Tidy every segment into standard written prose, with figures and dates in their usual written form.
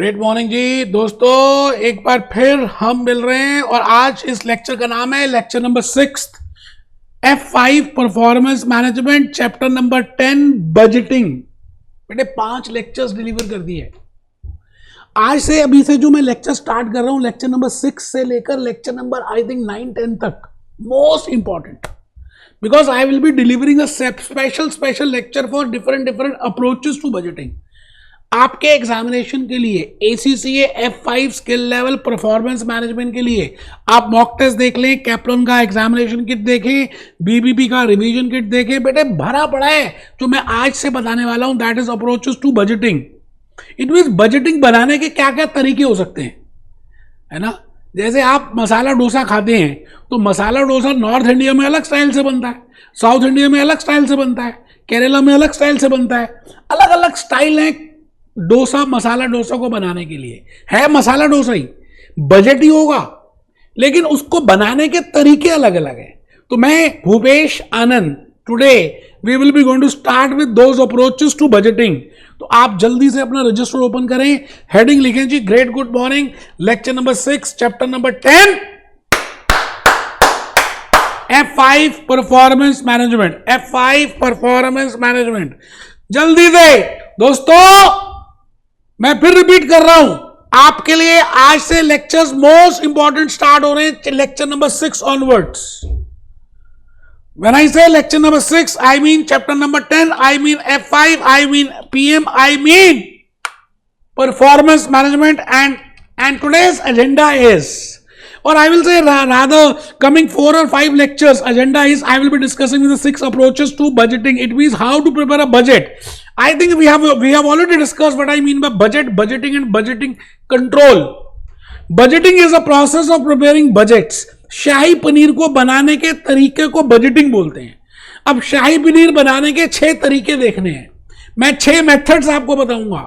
Great morning जी दोस्तों, एक बार फिर हम मिल रहे हैं और आज इस लेक्चर का नाम है lecture number 6 F5 performance management chapter number 10 budgeting. बेटे 5 लेक्चर्स डिलीवर कर दिए आज से। अभी से जो मैं लेक्चर स्टार्ट कर रहा हूं लेक्चर नंबर 6 से लेकर लेक्चर नंबर आई थिंक 9-10 तक, most important, because I will be delivering a special lecture for different approaches to budgeting. आपके एग्जामिनेशन के लिए ACCA F5 skill level performance management के लिए आप मॉक टेस्ट देख लें, कैप्लन का एग्जामिनेशन किट देखें, BBP का रिवीजन किट देखें। बेटे भरा पड़ा है जो मैं आज से बताने वाला हूं, that is approaches to budgeting. It means budgeting बनाने के क्या क्या तरीके हो सकते हैं, है ना। जैसे आप मसाला डोसा खाते हैं तो मसाला डोसा नॉर्थ इंडिया में अलग स्टाइल से बनता है, साउथ इंडिया में अलग स्टाइल से बनता है, केरला में अलग स्टाइल से बनता है। अलग अलग स्टाइल है डोसा, मसाला डोसा को बनाने के लिए। है मसाला डोसा ही, बजट ही होगा, लेकिन उसको बनाने के तरीके अलग अलग हैं। तो मैं Bhupesh Anand, today we will be going to start with those approaches to budgeting. तो आप जल्दी से अपना रजिस्टर ओपन करें, हेडिंग लिखें जी great good morning, lecture number 6 chapter number 10 F5 performance management. F5 performance management जल्दी से दोस्तों, मैं फिर रिपीट कर रहा हूं आपके लिए। आज से लेक्चर्स मोस्ट इंपॉर्टेंट स्टार्ट हो रहे हैं, lecture number 6 onwards. When I say lecture number 6 I mean chapter number 10, I mean F5, I mean PM, I mean performance management and today's agenda is, or I will say rather coming 4 or 5 lectures agenda is, I will be discussing the 6 approaches to budgeting. It means how to prepare a budget. I think we have already discussed what I mean by budget, budgeting and budgeting control. Budgeting is a process of preparing budgets. शाही पनीर को बनाने के तरीके को budgeting बोलते हैं। अब शाही पनीर बनाने के 6 तरीके देखने हैं, मैं 6 मेथड्स आपको बताऊंगा।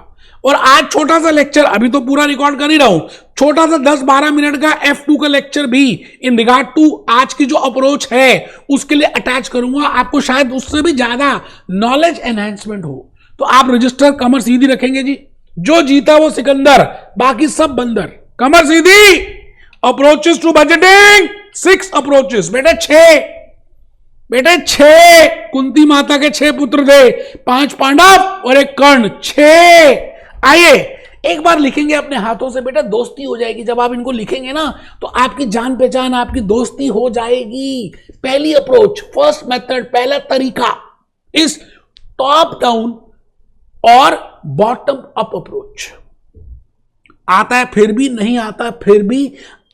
और आज छोटा सा लेक्चर, अभी तो पूरा रिकॉर्ड कर ही रहा हूं, छोटा सा 10-12 मिनट का F2 का लेक्चर भी इन रिगार्ड टू आज की जो अप्रोच है उसके लिए अटैच करूंगा। आपको शायद उससे भी ज्यादा नॉलेज एनहांसमेंट हो। तो आप रजिस्टर कमर सीधी रखेंगे जी, जो जीता वो सिकंदर, बाकी सब बंदर। कमर सीधी, अप्रोचेस टू बजटिंग 6 अप्रोचेस। बेटे 6 कुंती माता के 6 पुत्र थे, 5 पांडव और 1 कर्ण, 6। आइए एक बार लिखेंगे अपने हाथों से, बेटा दोस्ती हो जाएगी। जब आप इनको लिखेंगे ना तो आपकी जान पहचान, आपकी दोस्ती हो जाएगी। पहली अप्रोच, फर्स्ट मेथड, पहला तरीका इस टॉप डाउन और बॉटम अप अप्रोच। आता है फिर भी, नहीं आता फिर भी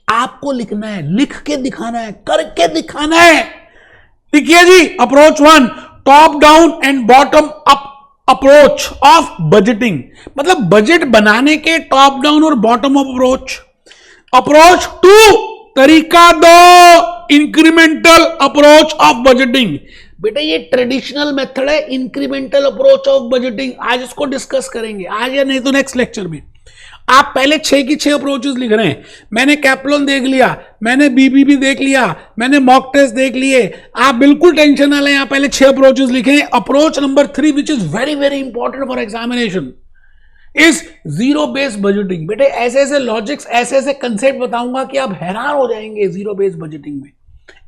आपको लिखना है, लिख के दिखाना है, करके दिखाना है। लिखिए जी approach 1, top down and bottom up approach of budgeting. मतलब बजट बनाने के टॉप डाउन और बॉटम अप अप्रोच। अप्रोच 2, तरीका 2, इंक्रीमेंटल अप्रोच ऑफ बजटिंग। बेटा ये ट्रेडिशनल मेथड है, इंक्रीमेंटल अप्रोच ऑफ बजटिंग। आज इसको डिस्कस करेंगे, आज या नहीं तो नेक्स्ट लेक्चर में। आप पहले 6 की 6 अप्रोचेस लिख रहे हैं। मैंने कैप्लन देख लिया, मैंने BBP देख लिया, मैंने मॉक टेस्ट देख लिए। आप बिल्कुल टेंशन ना लें, आप पहले 6 अप्रोचेस लिखें। Approach number 3 which is very very important for examination is zero based budgeting. बेटे ऐसे ऐसे लॉजिक्स, ऐसे ऐसे कंसेप्ट बताऊंगा कि आप हैरान हो जाएंगे जीरो बेस्ड बजटिंग में।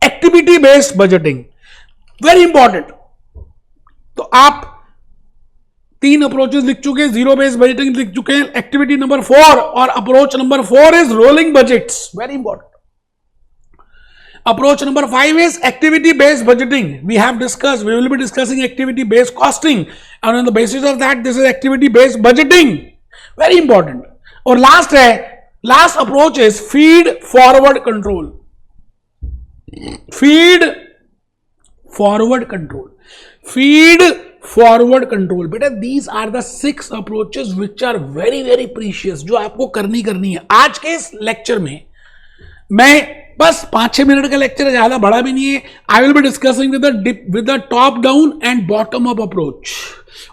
Activity based budgeting very important. तो आप 3 अप्रोचेस लिख चुके हैं, जीरो बेस्ड बजटिंग लिख चुके हैं, एक्टिविटी नंबर 4 और approach number 4 is rolling budgets, very important. Approach number 5 is activity based budgeting. We will be discussing activity based costing, and on the basis of that this is activity based budgeting, very important. और last approach is feed forward control. Feed forward बेटा these are the 6 approaches which are very very precious, जो आपको करनी है। आज के इस lecture में मैं बस 5-6 मिनट का लेक्चर है, ज्यादा बड़ा भी नहीं है। आई will be discussing with the top down and bottom up approach.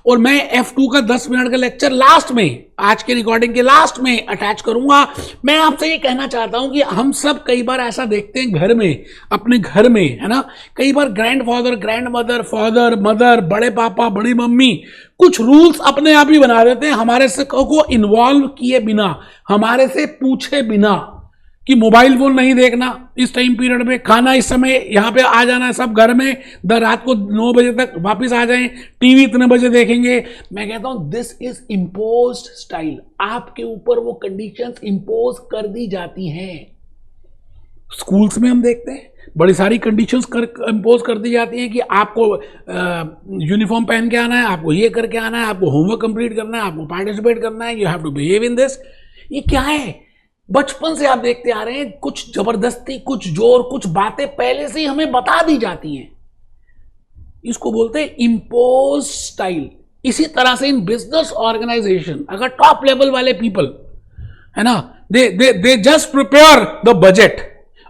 और मैं F2 का 10 मिनट का लेक्चर लास्ट में, आज के रिकॉर्डिंग के लास्ट में अटैच करूंगा। मैं आपसे ये कहना चाहता हूं कि हम सब कई बार ऐसा देखते हैं घर में, अपने घर में, है ना, कई बार ग्रैंडफादर, ग्रैंडमदर, फादर, मदर, बड़े पापा, बड़ी मम्मी कुछ रूल्स अपने आप ही बना देते हैं हमारे से को इन्वॉल्व किए बिना, हमारे से पूछे बिना, कि मोबाइल फोन नहीं देखना इस टाइम पीरियड में, खाना इस समय यहाँ पे आ जाना है सब घर में, रात को 9 बजे तक वापस आ जाएं, टीवी इतने बजे देखेंगे। मैं कहता हूं दिस इज इम्पोज्ड स्टाइल। आपके ऊपर वो कंडीशंस इम्पोज कर दी जाती हैं। स्कूल्स में हम देखते हैं बड़ी सारी कंडीशंस इम्पोज कर दी जाती हैं कि आपको यूनिफॉर्म पहन के आना है, आपको ये करके आना है, आपको होमवर्क कंप्लीट करना है, आपको पार्टिसिपेट करना है, you have to behave in this. ये क्या है? बचपन से आप देखते आ रहे हैं, कुछ जबरदस्ती, कुछ जोर, कुछ बातें पहले से ही हमें बता दी जाती हैं। इसको बोलते हैं इम्पोज स्टाइल। इसी तरह से इन बिजनेस ऑर्गेनाइजेशन, अगर टॉप लेवल वाले पीपल है ना, they just prepare the budget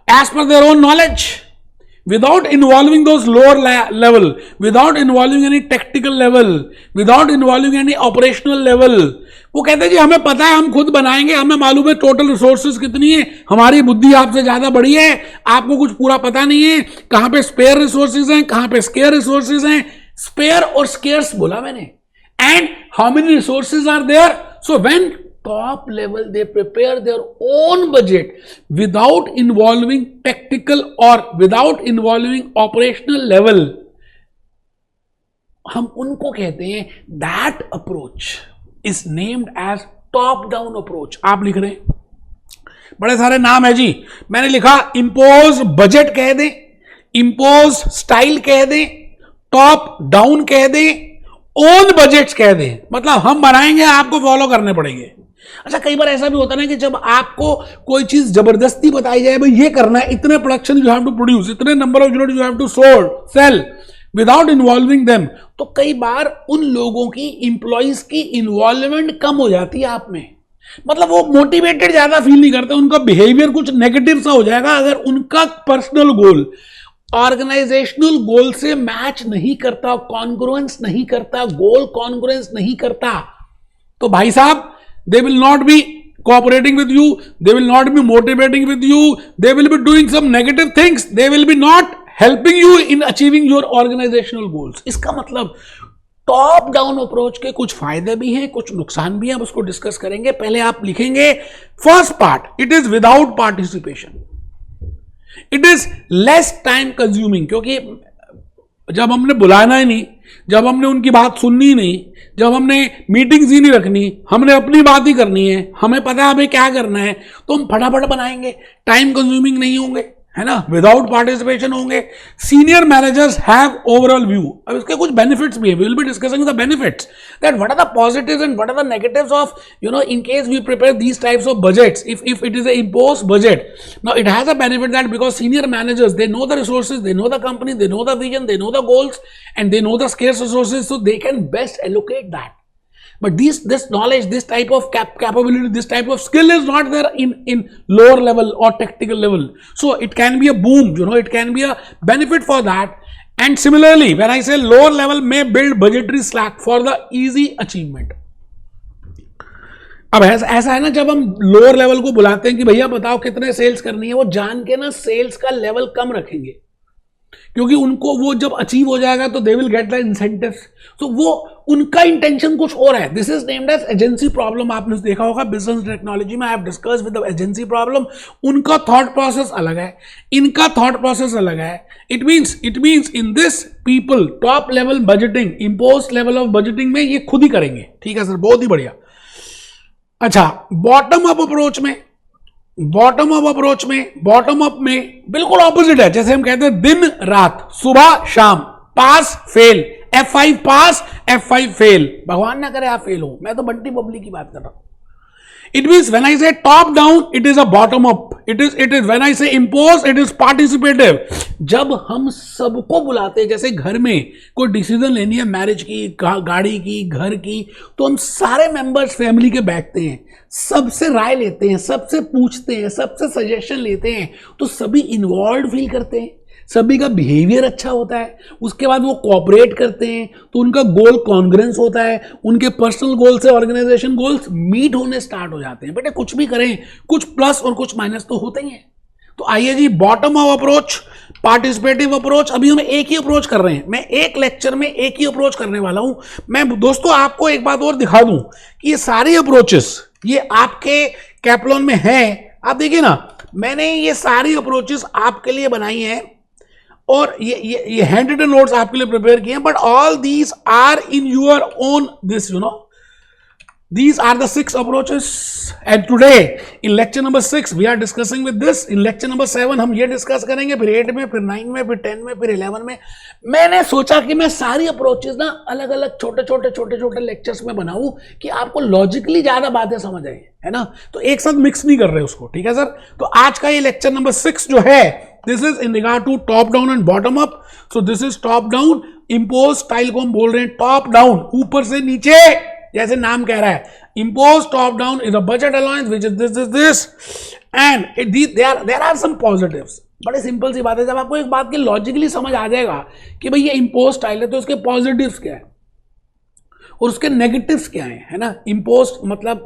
as per their own knowledge without involving those lower level, without involving any tactical level, without involving any operational level। वो कहते हैं जी हमें पता है, हम खुद बनाएंगे, हमें मालूम है टोटल रिसोर्सेज कितनी है, हमारी बुद्धि आपसे ज्यादा बड़ी है, आपको कुछ पूरा पता नहीं है, कहां पे स्पेयर रिसोर्सेज हैं, कहां पे स्केयर रिसोर्सेज हैं। स्पेयर और स्केयर्स बोला मैंने, and how many resources are there. So when top level they prepare their own budget without involving tactical or without involving operational level, हम उनको कहते हैं that approach is named as top down approach। आप लिख रहे हैं, बड़े सारे नाम है जी, मैंने लिखा impose budget कह दें, impose style कह दें, top down कह दें, own budgets कह दें, मतलब हम बनाएंगे, आपको फॉलो करने पड़ेंगे। अच्छा, कई बार ऐसा भी होता है ना कि जब आपको कोई चीज जबरदस्ती बताई जाए, भाई ये करना है, इतने production you have to produce, इतने number of unit you have to sell without involving them, तो कई बार उन लोगों की, इंप्लॉइज की इन्वॉल्वमेंट कम हो जाती है आप में। मतलब वो मोटिवेटेड ज्यादा फील नहीं करते, उनका बिहेवियर कुछ नेगेटिव सा हो जाएगा अगर उनका पर्सनल गोल ऑर्गेनाइजेशनल गोल से मैच नहीं करता, कॉन्ग्रुएंस नहीं करता, गोल कॉन्ग्रुएंस नहीं करता, तो भाई साहब they will not be cooperating with you, they will not be motivating with you, they will be doing some negative things, they will be not helping you in achieving your organizational goals। इसका मतलब top down approach के कुछ फायदे भी हैं, कुछ नुकसान भी हैं, अब उसको डिस्कस करेंगे। पहले आप लिखेंगे first part, it is without participation, it is less time consuming, क्योंकि जब हमने बुलाना ही नहीं, जब हमने उनकी बात सुननी ही नहीं, जब हमने मीटिंग्स ही नहीं रखनी, हमने अपनी बात ही करनी है, हमें पता है हमें क्या करना है, तो हम फटाफट बनाएंगे, टाइम कंज्यूमिंग नहीं होंगे, है ना, विदाउट पार्टिसिपेशन होंगे। Senior managers have overall view. अब इसके कुछ बेनिफिट्स भी है, we will be discussing the benefits, that what are the positives and what are the negatives of, you know, in case we prepare these types of budgets, if it is a imposed budget, now it has a benefit that because senior managers, they know the resources, they know the company, they know the vision, they know the goals, and they know the scarce resources, so they can best allocate that. But this knowledge, this type of capability, this type of skill is not there in lower level or tactical level. So it can be a boom, you know, it can be a benefit for that. And similarly, when I say lower level may build budgetary slack for the easy achievement. अब ऐसा है ना, जब हम lower level को बुलाते हैं कि भैया बताओ कितने सेल्स करनी है, वो जान के ना सेल्स का लेवल कम रखेंगे, क्योंकि उनको वो जब अचीव हो जाएगा तो they will get the incentives. तो वो उनका इंटेंशन कुछ और है। This is named as agency problem. आपने देखा होगा बिजनेस टेक्नोलॉजी में, I have discussed with the agency problem. उनका थॉट प्रोसेस अलग है, इनका थॉट प्रोसेस अलग है। It means in this people top level budgeting, impose level of budgeting में ये खुद ही करेंगे। ठीक है सर, बहुत ही बढ़िया। अच्छा, बॉटम अप अप्रोच में बिल्कुल ऑपोजिट है। जैसे हम कहते हैं दिन रात, सुबह शाम, पास फेल, F5 पास, F5 फेल। भगवान ना करे आप फेल हो, मैं तो बंटी बबली की बात कर रहा हूं। It means when I say top down, it is a bottom up. It is when I say impose, it is participative. जब हम सबको बुलाते हैं, जैसे घर में कोई डिसीजन लेनी है, मैरिज की, गाड़ी की, घर की, तो हम सारे मेंबर्स फैमिली के बैठते हैं, सबसे राय लेते हैं, सबसे पूछते हैं, सबसे सजेशन लेते हैं, तो सभी इन्वॉल्व फील करते हैं, सभी का बिहेवियर अच्छा होता है, उसके बाद वो कोऑपरेट करते हैं तो उनका गोल कॉन्ग्रेंस होता है, उनके पर्सनल गोल से ऑर्गेनाइजेशन गोल्स मीट होने स्टार्ट हो जाते हैं। बेटे कुछ भी करें, कुछ प्लस और कुछ माइनस तो होते ही हैं। तो आइए जी, bottom up approach, participative approach. अभी हम एक ही अप्रोच कर रहे हैं, मैं एक लेक्चर में एक ही अप्रोच करने वाला हूं। मैं दोस्तों आपको एक बात और दिखा दूं कि ये सारी अप्रोचेस ये आपके कैपलॉन में है। आप देखिए ना, मैंने ये सारी अप्रोचेस आपके लिए बनाई हैं और ये हैंड रिटन नोट्स आपके लिए प्रिपेयर किए हैं, but all these are in your own this, you know, these are the 6 approaches, and today in lecture number 6 we are discussing with this. In lecture number 7 हम ये discuss करेंगे, फिर 8 में, फिर 9 में, फिर 10 में, फिर 11 में। मैंने सोचा कि मैं सारी अप्रोचेस ना अलग अलग छोटे छोटे लेक्चर्स में बनाऊं कि आपको लॉजिकली ज्यादा बातें समझ आए, है ना। तो एक साथ मिक्स नहीं कर रहे उसको, ठीक है सर। तो आज का ये लेक्चर नंबर 6 जो है, this is in regard to top down and bottom up. So this is top down impose style को हम बोल रहे हैं टॉप डाउन, ऊपर से नीचे, जैसे नाम कह रहा है। Impose top down is a budget allowance which is this and there are some positives. बड़े सिंपल सी बात है, जब आपको एक बात की लॉजिकली समझ आ जाएगा कि भाई ये इम्पोज स्टाइल है तो उसके पॉजिटिव्स क्या है और उसके नेगेटिव्स क्या है ना। इम्पोज मतलब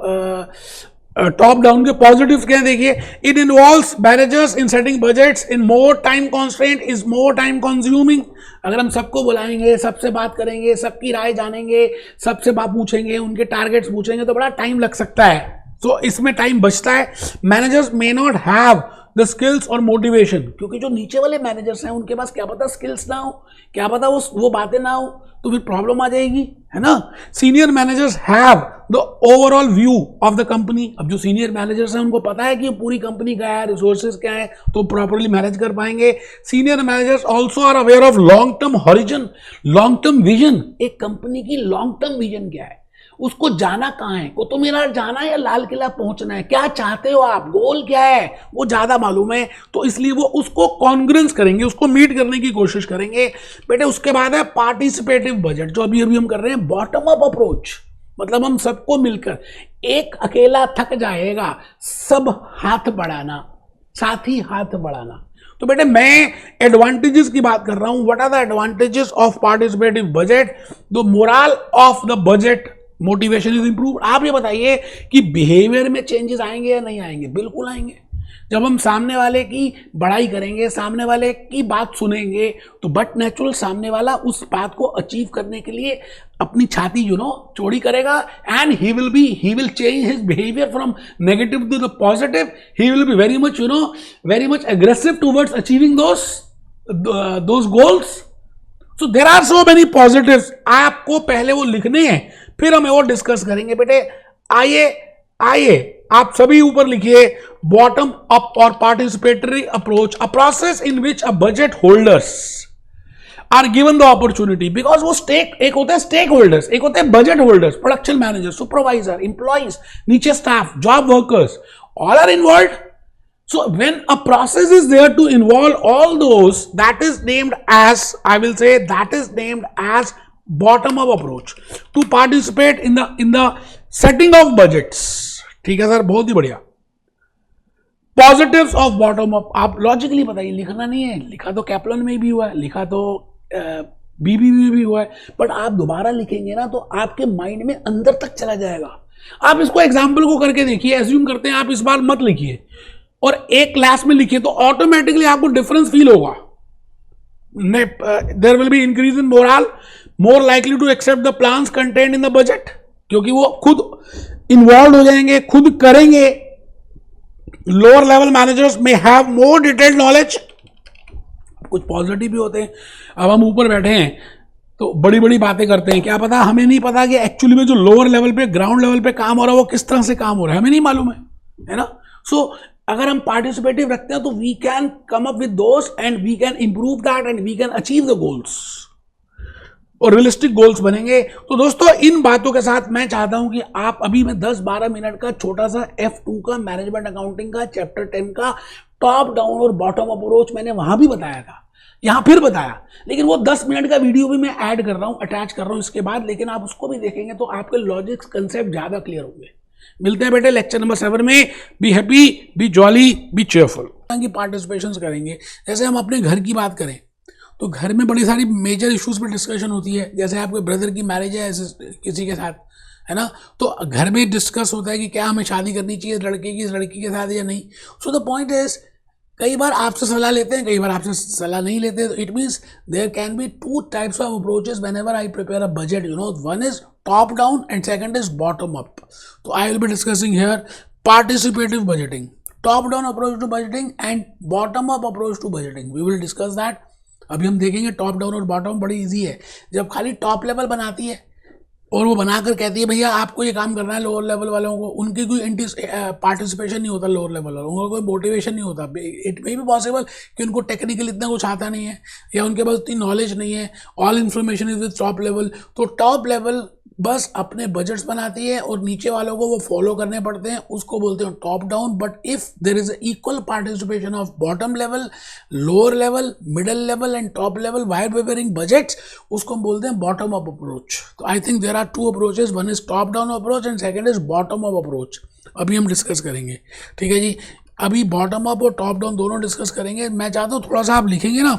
टॉप डाउन के पॉजिटिव्स क्या है, देखिए, it involves managers in setting budgets in more time constraint, is more time consuming. अगर हम सबको बुलाएंगे, सबसे बात करेंगे, सबकी राय जानेंगे, सबसे बात पूछेंगे, उनके टारगेट्स पूछेंगे तो बड़ा टाइम लग सकता है। तो इसमें टाइम बचता है। Managers may not have the skills और मोटिवेशन, क्योंकि जो नीचे वाले मैनेजर्स हैं उनके पास क्या पता स्किल्स ना हो, क्या पता वो बातें ना हो, तो फिर प्रॉब्लम आ जाएगी, है ना। Senior managers have the overall view of the company. अब जो सीनियर मैनेजर्स हैं उनको पता है कि पूरी कंपनी क्या है, रिसोर्सेज क्या है, तो प्रॉपर्ली मैनेज कर पाएंगे। Senior managers also are aware of long term horizon, long term vision. एक कंपनी की लॉन्ग टर्म विजन क्या है, उसको जाना कहाँ है, को तो मेरा जाना है या लाल किला पहुंचना है, क्या चाहते हो आप, गोल क्या है, वो ज्यादा मालूम है। तो इसलिए वो उसको कॉन्ग्रेंस करेंगे, उसको मीट करने की कोशिश करेंगे। बेटे उसके बाद है पार्टिसिपेटिव बजट, जो अभी हम कर रहे हैं बॉटम अप अप्रोच। मतलब हम सबको मिलकर, एक अकेला थक जाएगा, सब हाथ बढ़ाना, साथी हाथ बढ़ाना। तो बेटे मैं एडवांटेजेस की बात कर रहा हूं। What are the advantages of participative budget? The morale of the budget, motivation is improve. आप ये बताइए कि बिहेवियर में चेंजेस आएंगे या नहीं आएंगे? बिल्कुल आएंगे। जब हम सामने वाले की बड़ाई करेंगे, सामने वाले की बात सुनेंगे, तो बट नेचुरल सामने वाला उस बात को अचीव करने के लिए अपनी छाती चौड़ी करेगा, and he will change his behaviour from negative to the positive. He will be very much aggressive towards achieving those goals. So there are so many positives. आपको पहले वो लिखने हैं, फिर हम और डिस्कस करेंगे। बेटे आइए आप सभी ऊपर लिखिए, बॉटम अप और participatory approach, a process in which a budget holders are given the opportunity, because वो एक होता है स्टेक होल्डर्स, एक होते हैं budget holders, production manager, supervisor, employees, नीचे staff, job workers, all are involve. So when a process is there to involve all those, that is named as, I will say, that is named as bottom up approach to participate in the setting of budgets. ठीक है sir, बहुत ही बढ़िया। Positives of bottom up, आप logically बताइए, लिखना नहीं है, लिखा तो कैपलॉन में भी हुआ है, लिखा तो बीबीबी भी हुआ है, बट आप दोबारा लिखेंगे ना तो आपके माइंड में अंदर तक चला जाएगा। आप इसको एग्जाम्पल को करके देखिए, एज्यूम करते हैं आप इस बार मत लिखिए और एक क्लास में लिखिए, तो ऑटोमेटिकली आपको डिफरेंस फील होगा। There will be increase in morale, more likely to accept the plans content in the budget, क्योंकि वो खुद इन्वॉल्व हो जाएंगे, खुद करेंगे। लोअर लेवल मैनेजर्स में हैव मोर डिटेल्ड नॉलेज। कुछ पॉजिटिव भी होते हैं। अब हम ऊपर बैठे हैं तो बड़ी बड़ी बातें करते हैं, क्या पता, हमें नहीं पता कि एक्चुअली में जो लोअर लेवल पे, ग्राउंड लेवल पे काम हो रहा है वो किस तरह से काम हो रहा है, हमें नहीं मालूम है ना। सो अगर हम पार्टिसिपेटिव रखते हैं तो we can come up with those and we can improve that and we can achieve the goals, और रियलिस्टिक गोल्स बनेंगे। तो दोस्तों इन बातों के साथ मैं चाहता हूं कि आप अभी मैं 10-12 मिनट का छोटा सा F2 का मैनेजमेंट अकाउंटिंग का चैप्टर 10 का टॉप डाउन और बॉटम अप्रोच मैंने वहां भी बताया था, यहां फिर बताया, लेकिन वो 10 मिनट का वीडियो भी मैं ऐड कर रहा हूं, अटैच कर रहा हूं इसके बाद, लेकिन आप उसको भी देखेंगे तो आपके लॉजिक्स कंसेप्ट ज्यादा क्लियर होंगे। मिलते हैं बेटे लेक्चर नंबर 7 में। Be happy, B jolly, B cheerful. की पार्टिसिपेशन करेंगे। जैसे हम अपने घर की बात करें तो घर में बड़ी सारी मेजर इश्यूज पे डिस्कशन होती है। जैसे आपके ब्रदर की मैरिज है किसी के साथ, है ना, तो घर में डिस्कस होता है कि क्या हमें शादी करनी चाहिए लड़के की लड़की के साथ या नहीं। सो द पॉइंट इज, कई बार आपसे सलाह लेते हैं, कई बार आपसे सलाह नहीं लेते। तो it means there can be two types of approaches whenever I prepare a budget, you know, one is top down and second is bottom up. तो I will be discussing here participative budgeting, top down approach to budgeting and bottom up approach to budgeting. We will discuss that. अभी हम देखेंगे top down और bottom. बड़ी easy है। जब खाली top level बनाती है और वो बनाकर कहती है भैया आपको ये काम करना है, लोअर लेवल वालों को उनकी कोई पार्टिसिपेशन नहीं होता, लोअर लेवल वालों को कोई मोटिवेशन नहीं होता। इट मे बी पॉसिबल कि उनको टेक्निकल इतना कुछ आता नहीं है या उनके पास इतनी नॉलेज नहीं है। All information is with top level. तो टॉप लेवल बस अपने बजट्स बनाती है और नीचे वालों को वो फॉलो करने पड़ते हैं, उसको बोलते हैं top down. But if there is equal participation of bottom level, lower level, middle level and top level while preparing budgets, उसको हम बोलते हैं बॉटम अप अप्रोच। तो I think there are two approaches, one is top down approach and second is bottom up approach. अभी हम discuss करेंगे, ठीक है जी। अभी बॉटम अप और टॉप डाउन दोनों डिस्कस करेंगे। मैं चाहता हूँ थोड़ा सा आप लिखेंगे ना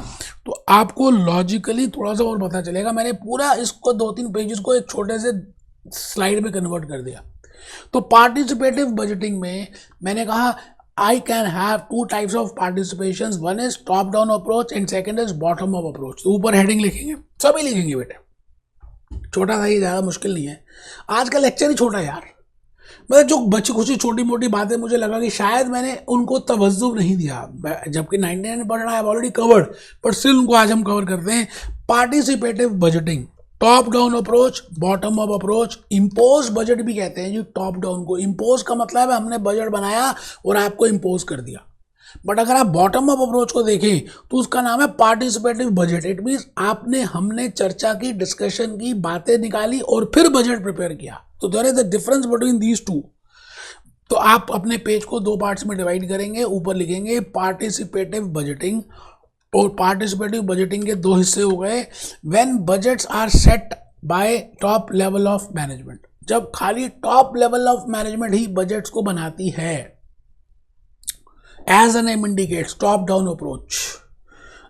तो आपको लॉजिकली थोड़ा सा और पता चलेगा। मैंने पूरा इसको 2-3 पेजेस को एक छोटे से स्लाइड में कन्वर्ट कर दिया। तो पार्टिसिपेटिव बजटिंग में मैंने कहा I can have to types of participation, one is top down approach and second is bottom up approach. तो ऊपर हेडिंग लिखेंगे, सभी लिखेंगे बेटे, छोटा सा ही, ज़्यादा मुश्किल नहीं है। आज का लेक्चर ही छोटा यार, मतलब जो बच्ची कुछ छोटी मोटी बातें मुझे लगा कि शायद मैंने उनको तवज्जो नहीं दिया, जबकि 99 I have already covered, but still उनको आज हम कवर करते हैं। Participative budgeting, top down approach, bottom up approach. Impose budget भी कहते हैं जी टॉप डाउन को। इम्पोज का मतलब है हमने बजट बनाया और आपको इम्पोज कर दिया। बट अगर आप बॉटम अप अप्रोच को देखें तो उसका नाम है पार्टिसिपेटिव बजट। इट मीन्स हमने चर्चा की, डिस्कशन की, बातें निकाली और फिर बजट प्रिपेयर किया। तो there is the difference between these two. तो आप अपने पेज को 2 पार्ट्स में डिवाइड करेंगे। ऊपर लिखेंगे पार्टिसिपेटिव बजटिंग, और पार्टिसिपेटिव बजटिंग के 2 हिस्से हो गए। When budgets are set by top level of management, जब खाली टॉप लेवल ऑफ मैनेजमेंट ही बजट्स को बनाती है। As the name indicates, top down approach,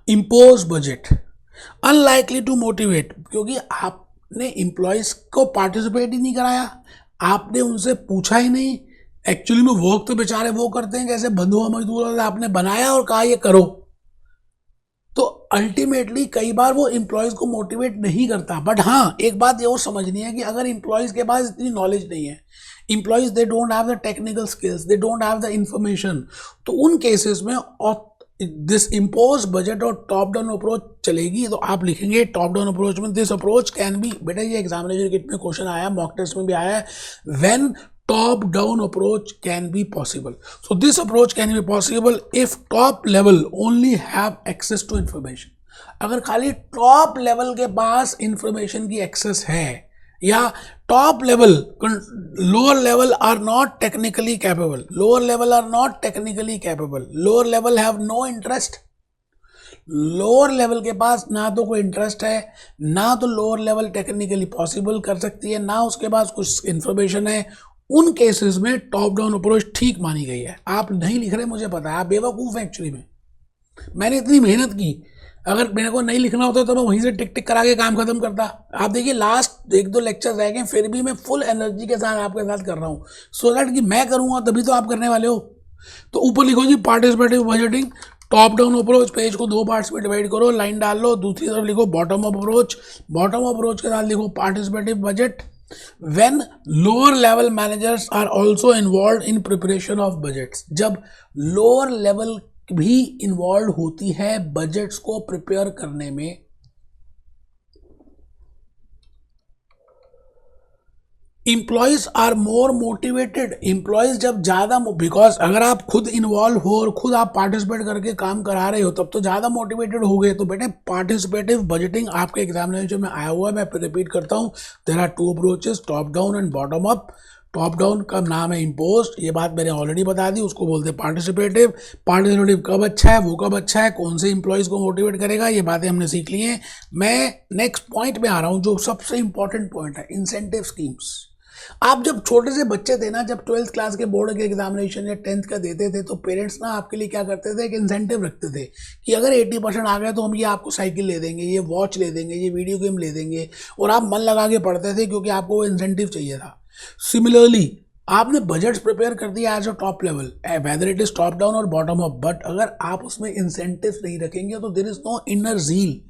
impose budget, unlikely to motivate, क्योंकि आपने एम्प्लॉयज को पार्टिसिपेट ही नहीं कराया, आपने उनसे पूछा ही नहीं। एक्चुअली में वर्क तो बेचारे वो करते हैं जैसे बंधुआ मजदूर, आपने बनाया और कहा ये करो। तो अल्टीमेटली कई बार वो एम्प्लॉयज को मोटिवेट नहीं करता। बट हाँ, एक बात ये और समझनी है कि अगर एम्प्लॉयज के पास इतनी नॉलेज नहीं है, employees they don't have the technical skills, they don't have the information, तो उन केसेस में दिस इम्पोज बजट और टॉप डाउन अप्रोच चलेगी। तो आप लिखेंगे टॉप डाउन अप्रोच में दिस अप्रोच कैन बी, बेटा ये एग्जामिनेशन किट में क्वेश्चन आया, मॉक टेस्ट में भी आया है, when top down approach can be possible. So this approach can be possible if top level only have access to information. अगर खाली टॉप लेवल के पास इंफॉर्मेशन की एक्सेस है, या top level, lower level are not technically capable, lower level are not technically capable, lower level have no interest. Lower level के पास ना तो कोई इंटरेस्ट है, ना तो लोअर लेवल टेक्निकली पॉसिबल कर सकती है, ना उसके पास कुछ इंफॉर्मेशन है। उन केसेस में टॉप डाउन अप्रोच ठीक मानी गई है। आप नहीं लिख रहे, मुझे पता है, आप बेवकूफ़ हैं एक्चुअली में। मैंने इतनी मेहनत की, अगर मेरे को नहीं लिखना होता तो मैं वहीं से टिक टिक करा के काम खत्म करता। आप देखिए लास्ट 1-2 लेक्चर रह गए, फिर भी मैं फुल एनर्जी के साथ आपके साथ कर रहा हूँ, सो दैट कि मैं करूँगा तभी तो आप करने वाले हो। तो ऊपर लिखो जी participative budgeting, top down approach. Page को 2 पार्ट्स में डिवाइड करो, लाइन डाल लो। दूसरी तरफ लिखो bottom up approach, bottom approach के साथ लिखो participative budget. When lower level managers are also involved in preparation of budgets, जब lower level भी involved होती है बजट्स को प्रिपेयर करने में, employees are more motivated. Employees जब ज़्यादा, बिकॉज अगर आप खुद इन्वॉल्व हो और खुद आप पार्टिसिपेट करके काम करा रहे हो तब तो ज़्यादा मोटिवेटेड हो गए। तो बेटे पार्टिसिपेटिव बजटिंग आपके एग्जामिनेशन में आया हुआ है, मैं रिपीट करता हूँ। There are 2 approaches, top down and bottom up. Top down का नाम है इम्पोज, ये बात मैंने ऑलरेडी बता दी, उसको बोलते हैं पार्टिसिपेटिव। पार्टिसिपेटिव कब अच्छा है, वो कब अच्छा है, कौन से एम्प्लॉयज़ को मोटिवेट करेगा, ये बातें हमने सीख ली हैं। मैं नेक्स्ट पॉइंट में आ रहा हूँ, जो सबसे इंपॉर्टेंट पॉइंट है, इंसेंटिव स्कीम्स। आप जब छोटे से बच्चे थे ना, जब 12th क्लास के बोर्ड के एग्जामिनेशन या 10th का देते थे, तो पेरेंट्स ना आपके लिए क्या करते थे, एक इंसेंटिव रखते थे कि अगर 80% आ गए तो हम ये आपको साइकिल ले देंगे, ये वॉच ले देंगे, ये वीडियो गेम ले देंगे, और आप मन लगा के पढ़ते थे क्योंकि आपको वो इंसेंटिव चाहिए था। सिमिलरली आपने बजट्स प्रिपेयर कर दिया as a top level, whether it is top down और बॉटम अप, बट अगर आप उसमें इंसेंटिव नहीं रखेंगे तो there is no inner zeal.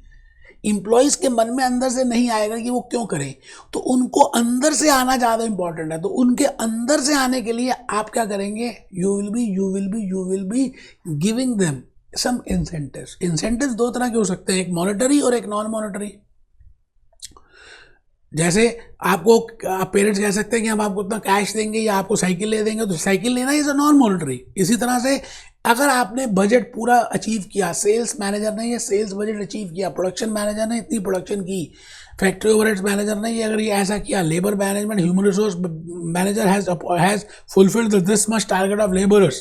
Employees के मन में अंदर से नहीं आएगा कि वो क्यों करें, तो उनको अंदर से आना ज़्यादा इंपॉर्टेंट है। तो उनके अंदर से आने के लिए आप क्या करेंगे, you will be giving them some incentives. Incentives दो तरह के हो सकते हैं, एक मॉनेटरी और एक नॉन मॉनेटरी। जैसे आपको पेरेंट्स कह सकते हैं कि हम आपको उतना कैश देंगे या आपको साइकिल ले देंगे, तो साइकिल लेना इज अ नॉन मॉनेटरी। इसी तरह से अगर आपने बजट पूरा अचीव किया, सेल्स मैनेजर ने ये सेल्स बजट अचीव किया, प्रोडक्शन मैनेजर ने इतनी प्रोडक्शन की, फैक्ट्री ओवरहेड्स मैनेजर ने ये अगर ये ऐसा किया, labour management human resource manager has fulfilled this much target of labourers,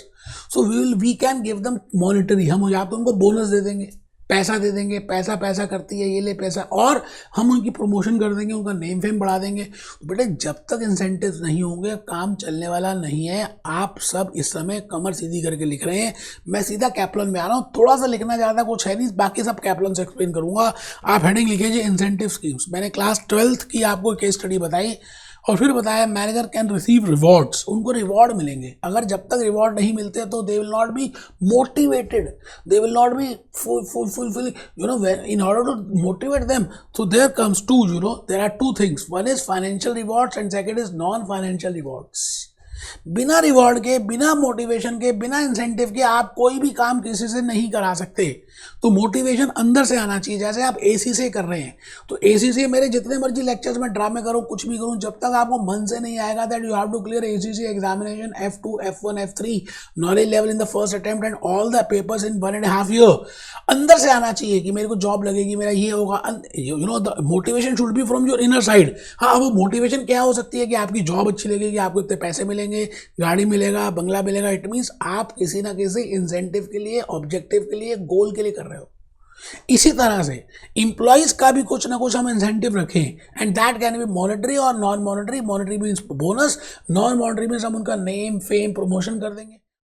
so we can give them monetary. हम या तो उनको बोनस दे देंगे, पैसा दे देंगे, पैसा करती है ये ले पैसा, और हम उनकी प्रमोशन कर देंगे, उनका नेम फेम बढ़ा देंगे। तो बेटे जब तक इंसेंटिव्स नहीं होंगे काम चलने वाला नहीं है। आप सब इस समय कमर सीधी करके लिख रहे हैं, मैं सीधा कैप्लन में आ रहा हूँ, थोड़ा सा लिखना ज़्यादा कुछ है नहीं, बाकी सब कैप्लन से एक्सप्लेन करूँगा। आप हेडिंग लिखिए इंसेंटिव स्कीम्स। मैंने क्लास 12th की आपको केस स्टडी बताई और फिर बताया मैनेजर कैन रिसीव रिवॉर्ड्स, उनको रिवॉर्ड मिलेंगे। अगर जब तक रिवॉर्ड नहीं मिलते तो they will not be motivated, they will not be fulfil, in order to motivate them. So there comes there are two things, one is financial rewards and second is non-financial rewards. बिना reward के, बिना motivation के, बिना incentive के आप कोई भी काम किसी से नहीं करा सकते। तो मोटिवेशन अंदर से आना चाहिए। जैसे आप एसी से कर रहे हैं, तो एसी से मेरे जितने मर्जी लेक्चर्स में ड्रामे करूँ, कुछ भी करूँ, जब तक आपको मन से नहीं आएगा that you have to clear ACC examination F2, F1, F3 knowledge level in the first attempt and all the papers in 1.5 year, अंदर से आना चाहिए कि मेरे को जॉब लगेगी, मेरा ये होगा। The motivation should be from your inner side. हाँ, वो मोटिवेशन क्या हो सकती है कि आपकी जॉब अच्छी लगेगी, आपको इतने पैसे मिलेंगे, गाड़ी मिलेगा, बंगला मिलेगा। इट मीन्स आप किसी ना किसी इंसेंटिव के लिए, ऑब्जेक्टिव के लिए, गोल के लिए कर रहे हो। इसी तरह से इंप्लॉइज का भी कुछ ना कुछ हम इंसेंटिव रखें, and that can be monetary और non monetary. Monetary means bonus, non monetary means हम उनका नेम फेम प्रमोशन कर देंगे।